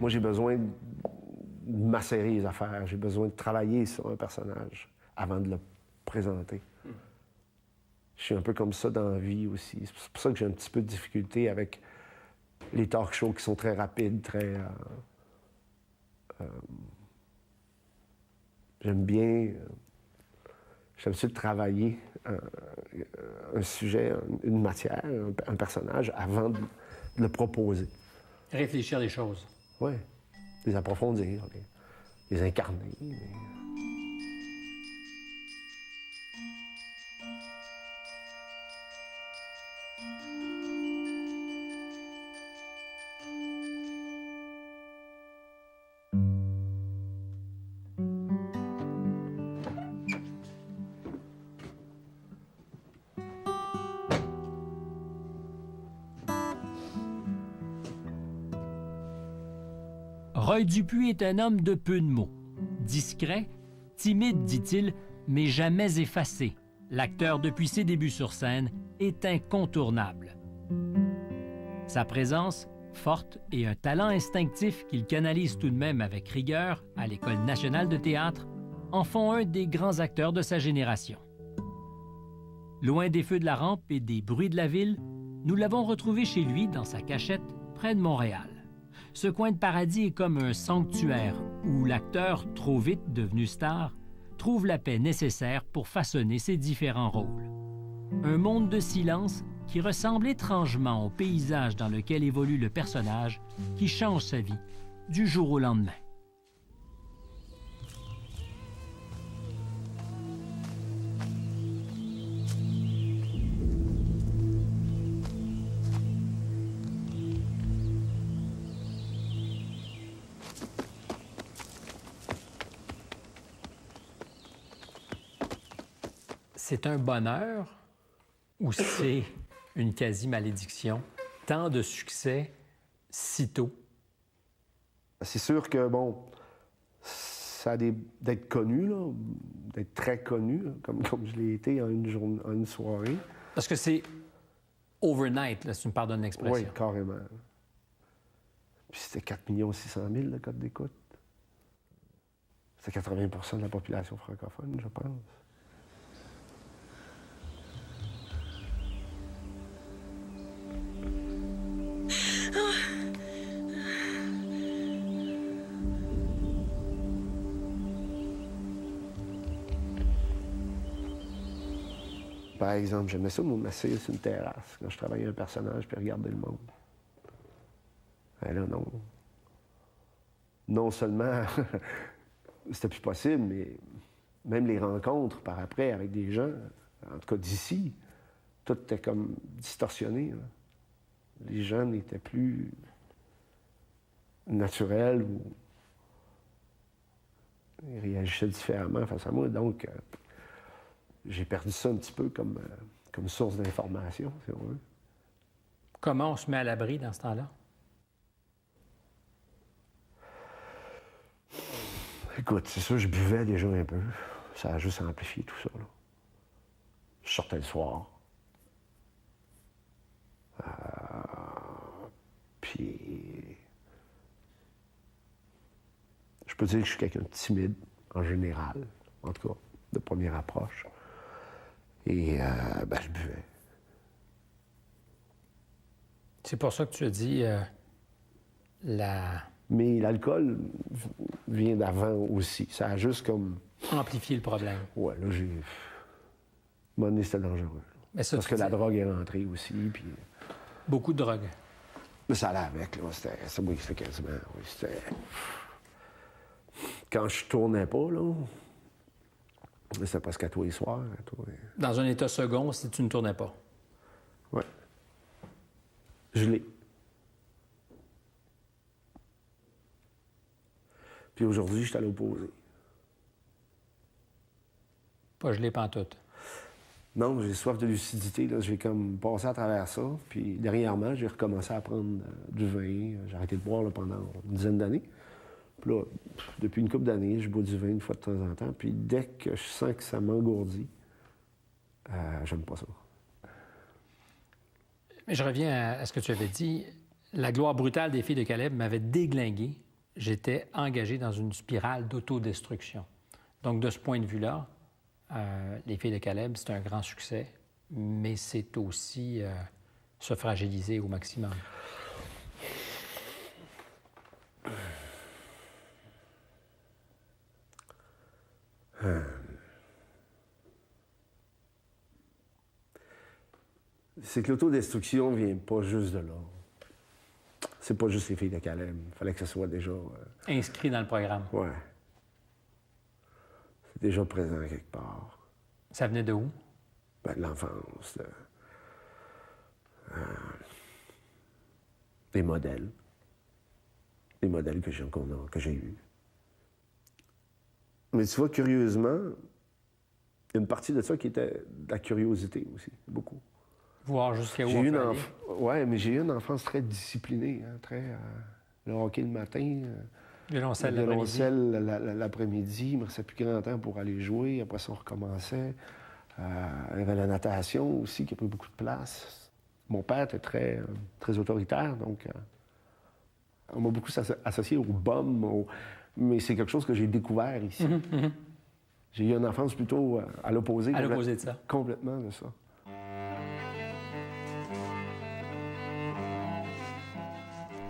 Moi, j'ai besoin de macérer les affaires. J'ai besoin de travailler sur un personnage avant de le présenter. Je suis un peu comme ça dans la vie aussi. C'est pour ça que j'ai un petit peu de difficulté avec les talk shows qui sont très rapides, très... j'aime bien... J'aime de travailler un sujet, une matière, un personnage, avant de le proposer. Réfléchir les choses. Oui, les approfondir, les incarner. Roy Dupuis est un homme de peu de mots. Discret, timide, dit-il, mais jamais effacé. L'acteur, depuis ses débuts sur scène, est incontournable. Sa présence, forte, et un talent instinctif qu'il canalise tout de même avec rigueur à l'École nationale de théâtre en font un des grands acteurs de sa génération. Loin des feux de la rampe et des bruits de la ville, nous l'avons retrouvé chez lui dans sa cachette près de Montréal. Ce coin de paradis est comme un sanctuaire où l'acteur, trop vite devenu star, trouve la paix nécessaire pour façonner ses différents rôles. Un monde de silence qui ressemble étrangement au paysage dans lequel évolue le personnage qui change sa vie du jour au lendemain. C'est un bonheur ou c'est une quasi-malédiction? Tant de succès si tôt? C'est sûr que, bon, ça a d'être connu, là, d'être très connu, là, comme je l'ai été en une soirée. Parce que c'est overnight, là, si tu me pardonnes l'expression. Oui, carrément. Puis c'était 4 600 000 le code d'écoute. C'est 80 de la population francophone, je pense. Par exemple, j'aimais ça, m'asseoir sur une terrasse quand je travaillais un personnage puis regarder le monde. Et là, non. Non seulement c'était plus possible, mais même les rencontres par après avec des gens, en tout cas d'ici, tout était comme distorsionné. Là. Les gens n'étaient plus naturels ou ils réagissaient différemment face à moi. Donc, j'ai perdu ça un petit peu comme source d'information, si on veut. Comment on se met à l'abri dans ce temps-là? Écoute, c'est sûr, je buvais déjà un peu. Ça a juste amplifié tout ça, là. Je sortais le soir. Puis... Je peux dire que je suis quelqu'un de timide, en général, en tout cas, de première approche. Et je buvais. C'est pour ça que tu as dit Mais l'alcool vient d'avant aussi. Ça a juste comme... amplifier le problème. Ouais, là, j'ai... À un moment donné, c'était dangereux. Mais ça, parce que la drogue est rentrée aussi, puis... Beaucoup de drogue. Mais ça allait avec, là. C'était moi qui c'était quasiment... Oui, c'était... Quand je tournais pas, là... C'était presque à tous les soirs. Dans un état second, si tu ne tournais pas. Oui. Je l'ai. Puis aujourd'hui, je suis à l'opposé. Pas gelé pantoute. Non, j'ai soif de lucidité. Là. J'ai comme passé à travers ça. Puis dernièrement, j'ai recommencé à prendre du vin. J'ai arrêté de boire là, pendant une dizaine d'années. Puis là, depuis une couple d'années, je bois du vin une fois de temps en temps. Puis dès que je sens que ça m'engourdit, j'aime pas ça. Mais je reviens à ce que tu avais dit. La gloire brutale des filles de Caleb m'avait déglingué j'étais engagé dans une spirale d'autodestruction. Donc, de ce point de vue-là, Les filles de Caleb, c'est un grand succès, mais c'est aussi se fragiliser au maximum. C'est que l'autodestruction ne vient pas juste de là. C'est pas juste les filles de Caleb. Il fallait que ce soit déjà... Inscrit dans le programme. Ouais. C'est déjà présent quelque part. Ça venait de où? Ben, de l'enfance. Des modèles. Des modèles que j'ai eus. Mais tu vois, curieusement, il y a une partie de ça qui était de la curiosité aussi, beaucoup. Voir jusqu'à où J'ai on eu peut une aller. Ouais, mais j'ai eu une enfance très disciplinée, hein, très... le hockey le matin, Violoncelle le l'après-midi. violoncelle l'après-midi, il me restait plus grand temps pour aller jouer, après ça on recommençait. Il y avait la natation aussi qui a pris beaucoup de place. Mon père était très, très autoritaire, donc on m'a beaucoup associé au bum, mais c'est quelque chose que j'ai découvert ici. J'ai eu une enfance plutôt à l'opposé. À l'opposé de ça. Complètement de ça.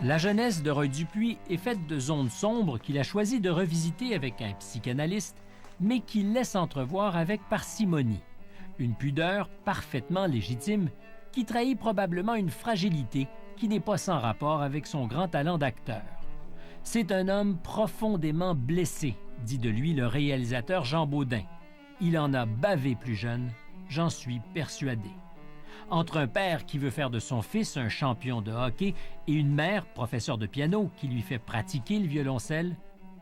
La jeunesse de Roy Dupuis est faite de zones sombres qu'il a choisi de revisiter avec un psychanalyste, mais qu'il laisse entrevoir avec parcimonie. Une pudeur parfaitement légitime qui trahit probablement une fragilité qui n'est pas sans rapport avec son grand talent d'acteur. C'est un homme profondément blessé, dit de lui le réalisateur Jean Baudin. Il en a bavé plus jeune, j'en suis persuadé. Entre un père qui veut faire de son fils un champion de hockey et une mère, professeure de piano, qui lui fait pratiquer le violoncelle,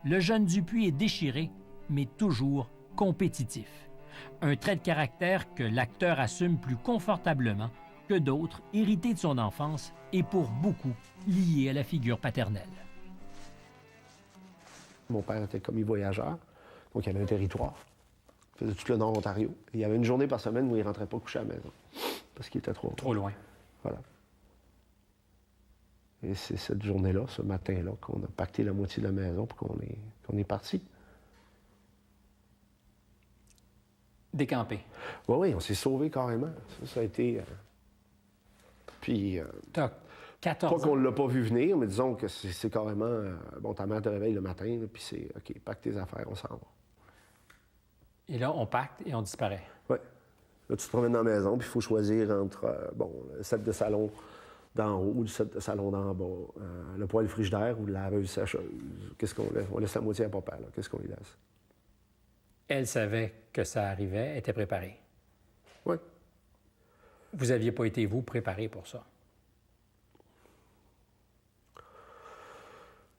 le jeune Dupuis est déchiré, mais toujours compétitif. Un trait de caractère que l'acteur assume plus confortablement que d'autres hérités de son enfance et pour beaucoup liés à la figure paternelle. Mon père était commis voyageur, donc il avait un territoire. Il faisait tout le Nord-Ontario. Il y avait une journée par semaine où il ne rentrait pas coucher à la maison, parce qu'il était trop loin. Voilà. Et c'est cette journée-là, ce matin-là, qu'on a pacté la moitié de la maison pour qu'on est parti. Décampé. Oui, on s'est sauvés carrément. Ça a été... Puis... T'as 14 pas ans. qu'on ne l'a pas vu venir, mais disons que c'est carrément... bon, ta mère te réveille le matin, là, puis c'est... OK, pacte tes affaires, on s'en va. Et là, on pacte et on disparaît. Oui. Là, tu te promènes dans la maison, puis il faut choisir entre, le set de salon d'en haut ou le set de salon d'en bas, le poêle frigidaire ou la laveuse sécheuse. Qu'est-ce qu'on laisse? On laisse la moitié à papa, là. Qu'est-ce qu'on lui laisse? Elle savait que ça arrivait, elle était préparée. Oui. Vous n'aviez pas été, vous, préparé pour ça?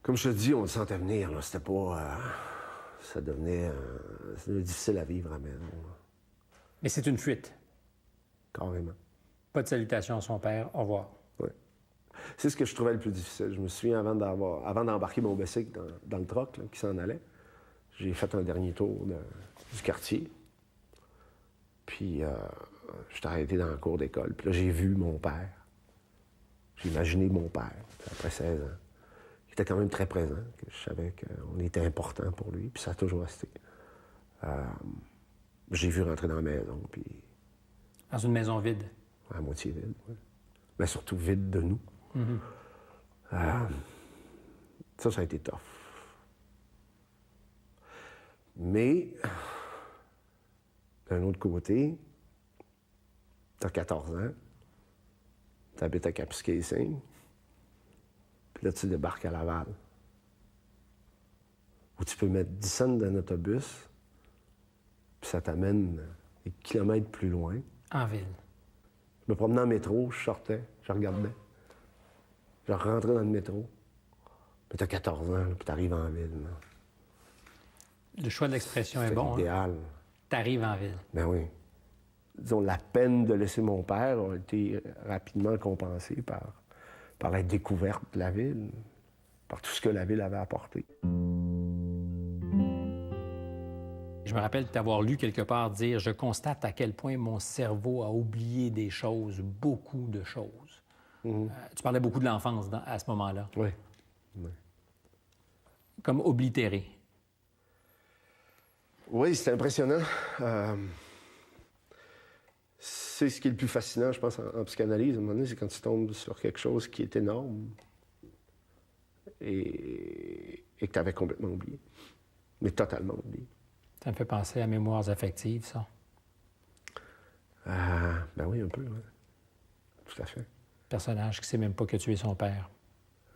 Comme je te dis, on le sentait venir, là. C'était pas... ça devenait difficile à vivre à la maison, là. Mais c'est une fuite. Carrément. Pas de salutation à son père, au revoir. Oui. C'est ce que je trouvais le plus difficile. Je me souviens, avant d'embarquer mon bicycle dans le truck là, qui s'en allait, j'ai fait un dernier tour du quartier. Puis, je suis arrêté dans la cour d'école. Puis là, j'ai vu mon père. J'ai imaginé mon père, après 16 ans. Il était quand même très présent. Que je savais qu'on était important pour lui. Puis ça a toujours resté. J'ai vu rentrer dans la maison, puis... Dans une maison vide. À moitié vide, oui. Mais surtout vide de nous. Ça a été tough. Mais, d'un autre côté, t'as 14 ans, t'habites à Kapuskasing, puis là, tu débarques à Laval, où tu peux mettre 10 cents dans un autobus, puis ça t'amène des kilomètres plus loin. En ville. Je me promenais en métro, je sortais, je regardais. Je rentrais dans le métro. Puis t'as 14 ans, là, puis t'arrives en ville. Là. Le choix de l'expression est C'était bon. idéal. T'arrives en ville. Ben oui. Disons, la peine de laisser mon père a été rapidement compensée par la découverte de la ville, par tout ce que la ville avait apporté. Je me rappelle t'avoir lu quelque part dire « Je constate à quel point mon cerveau a oublié des choses, beaucoup de choses. Tu parlais beaucoup de l'enfance à ce moment-là. Oui. Oui. comme oblitéré. Oui, c'est impressionnant. C'est ce qui est le plus fascinant, je pense, en psychanalyse. À un moment donné, c'est quand tu tombes sur quelque chose qui est énorme et que tu avais complètement oublié. Mais totalement oublié. Ça me fait penser à Mémoires affectives, ça. Ben oui, un peu, oui. Tout à fait. Personnage qui ne sait même pas que tu es son père.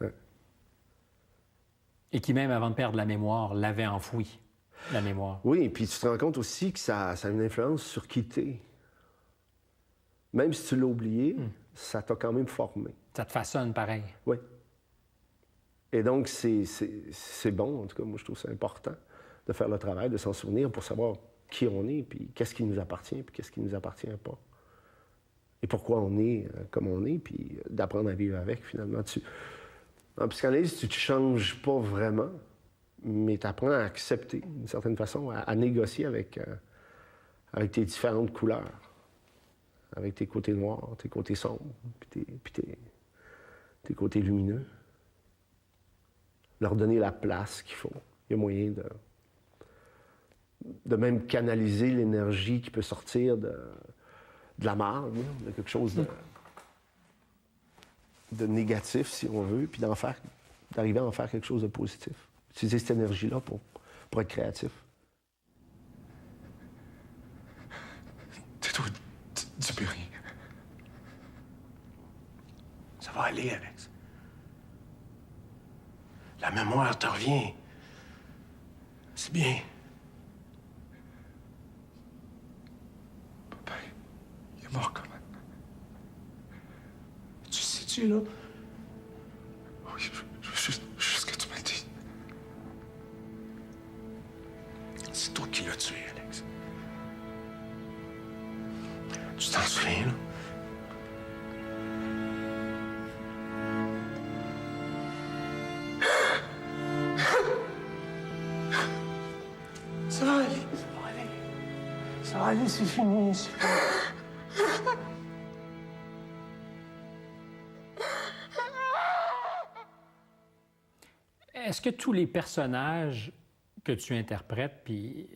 Ouais. Et qui, même avant de perdre la mémoire, l'avait enfoui, la mémoire. Oui, et puis tu te rends compte aussi que ça a une influence sur qui t'es. Même si tu l'as oublié, ça t'a quand même formé. Ça te façonne pareil. Oui. Et donc, c'est bon, en tout cas, moi, je trouve ça important de faire le travail, de s'en souvenir pour savoir qui on est, puis qu'est-ce qui nous appartient, puis qu'est-ce qui nous appartient pas. Et pourquoi on est comme on est, puis d'apprendre à vivre avec, finalement. En psychanalyse, tu ne changes pas vraiment, mais tu apprends à accepter, d'une certaine façon, à négocier avec tes différentes couleurs, avec tes côtés noirs, tes côtés sombres, puis tes côtés lumineux. Leur donner la place qu'il faut. Il y a moyen de même canaliser l'énergie qui peut sortir de la marde, de quelque chose de négatif, si on veut, puis d'arriver à en faire quelque chose de positif. Utiliser cette énergie-là pour être créatif. C'est tout du plus rien. Ça va aller, Alex. La mémoire te revient. C'est bien. Papa, il est mort quand même. Tu sais-tu, là? Oui, je veux juste que tu me le dises. C'est toi qui l'as tué, Alex. Tu t'en souviens, là? Ça va aller, ça va aller. Ça va aller, c'est fini, c'est fini. Est-ce que tous les personnages que tu interprètes, puis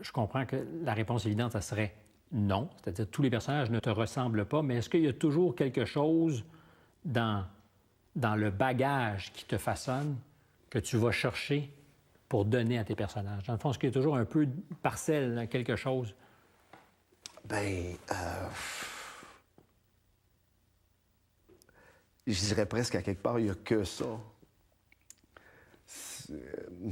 je comprends que la réponse évidente, ça serait non, c'est-à-dire que tous les personnages ne te ressemblent pas, mais est-ce qu'il y a toujours quelque chose dans le bagage qui te façonne que tu vas chercher pour donner à tes personnages? Dans le fond, est-ce qu'il y a toujours un peu de parcelle, quelque chose? Je dirais presque à quelque part, il n'y a que ça.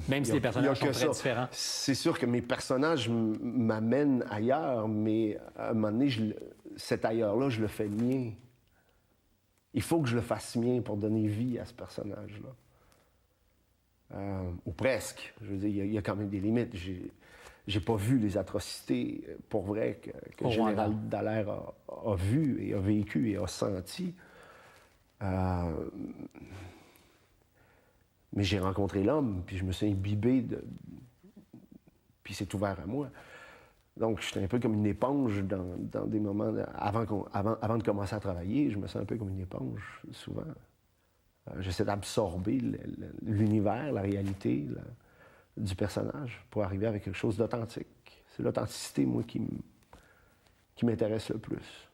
Même si les personnages sont très différents. C'est sûr que mes personnages m'amènent ailleurs, mais à un moment donné, cet ailleurs-là, je le fais mien. Il faut que je le fasse mien pour donner vie à ce personnage-là. Ou presque. Je veux dire, il y a quand même des limites. J'ai pas vu les atrocités, pour vrai, que le général Dallaire a vu et a vécu et a senti. Mais j'ai rencontré l'homme, puis je me suis imbibé puis c'est ouvert à moi. Donc, j'étais un peu comme une éponge dans des moments... Avant de commencer à travailler, je me sens un peu comme une éponge, souvent. J'essaie d'absorber l'univers, la réalité du personnage pour arriver avec quelque chose d'authentique. C'est l'authenticité, moi, qui m'intéresse le plus.